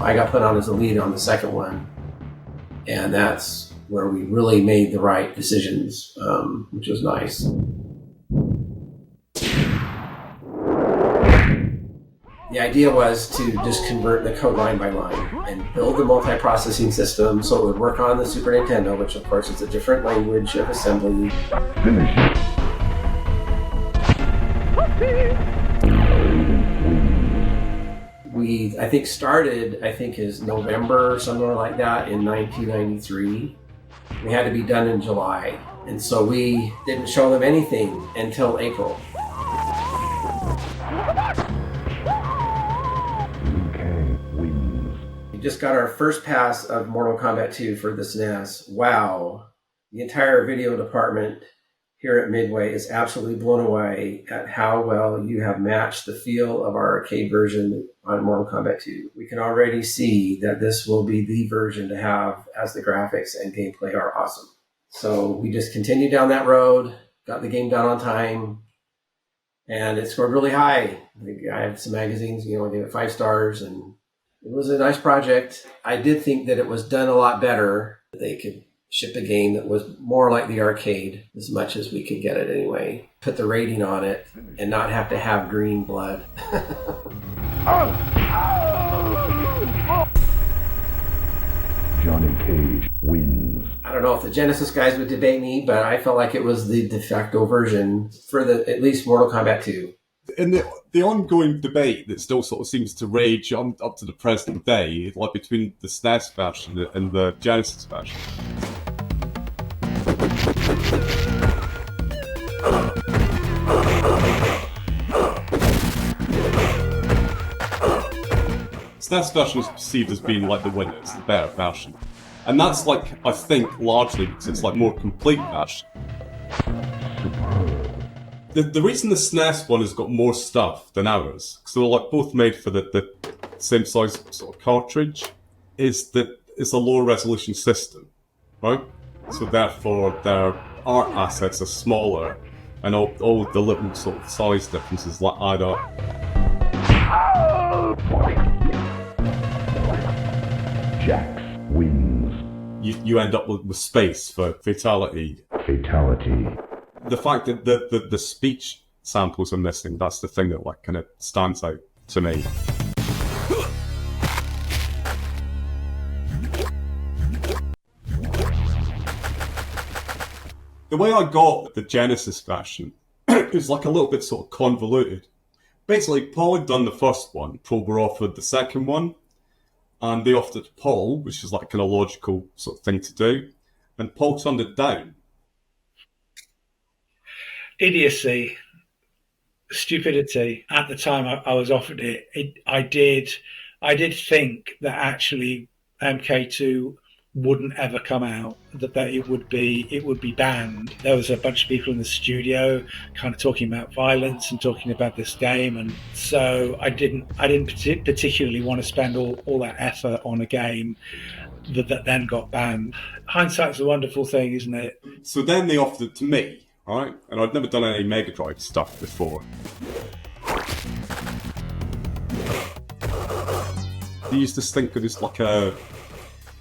I got put on as the lead on the second one, and that's where we really made the right decisions, which was nice. The idea was to just convert the code line by line and build the multi-processing system so it would work on the Super Nintendo, which of course is a different language of assembly. Finish. We, started is November, somewhere like that, in 1993. We had to be done in July, and so we didn't show them anything until April. We just got our first pass of Mortal Kombat 2 for the SNES. Wow. The entire video department here at Midway is absolutely blown away at how well you have matched the feel of our arcade version on Mortal Kombat 2. We can already see that this will be the version to have, as the graphics and gameplay are awesome. So we just continued down that road, got the game done on time, and it scored really high. I have some magazines, I gave it 5 stars, and it was a nice project. I did think that it was done a lot better. They could ship a game that was more like the arcade, as much as we could get it anyway. Put the rating on it and not have to have green blood. Johnny Cage wins. I don't know if the Genesis guys would debate me, but I felt like it was the de facto version for at least Mortal Kombat 2. In the ongoing debate that still sort of seems to rage on up to the present day, like between the SNES version and the Genesis version. SNES version is perceived as being like the winner, it's the better version. And that's I think largely because it's more complete version. The reason the SNES one has got more stuff than ours, because they were both made for the same size sort of cartridge, is that it's a lower resolution system, right? So therefore their art assets are smaller, and all the little sort of size differences add up. Jax wins. You end up with space for fatality. Fatality. The fact that the speech samples are missing, that's the thing that kind of stands out to me. The way I got the Genesis version is a little bit sort of convoluted. Basically, Paul had done the first one, Paul were offered the second one, and they offered it to Paul, which is kind of logical sort of thing to do, and Paul turned it down. Idiocy, stupidity. At the time I was offered it, I did think that actually MK2 wouldn't ever come out, that it would be banned. There was a bunch of people in the studio kind of talking about violence and talking about this game, and so I didn't particularly want to spend all that effort on a game that then got banned. Hindsight's a wonderful thing, isn't it? So then they offered it to me. Right? And I'd never done any Mega Drive stuff before. They used to think of this a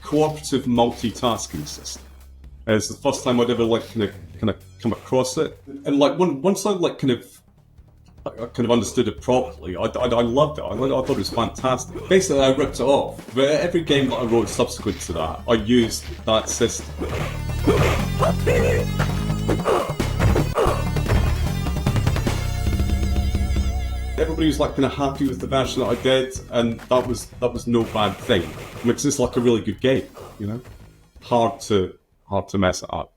cooperative multitasking system. It's the first time I'd ever kind of come across it. And once I kind of understood it properly, I loved it. I thought it was fantastic. Basically, I ripped it off. But every game that I wrote subsequent to that, I used that system. Everybody was kind of happy with the version that I did, and that was no bad thing. I mean, it's just a really good game, hard to mess it up.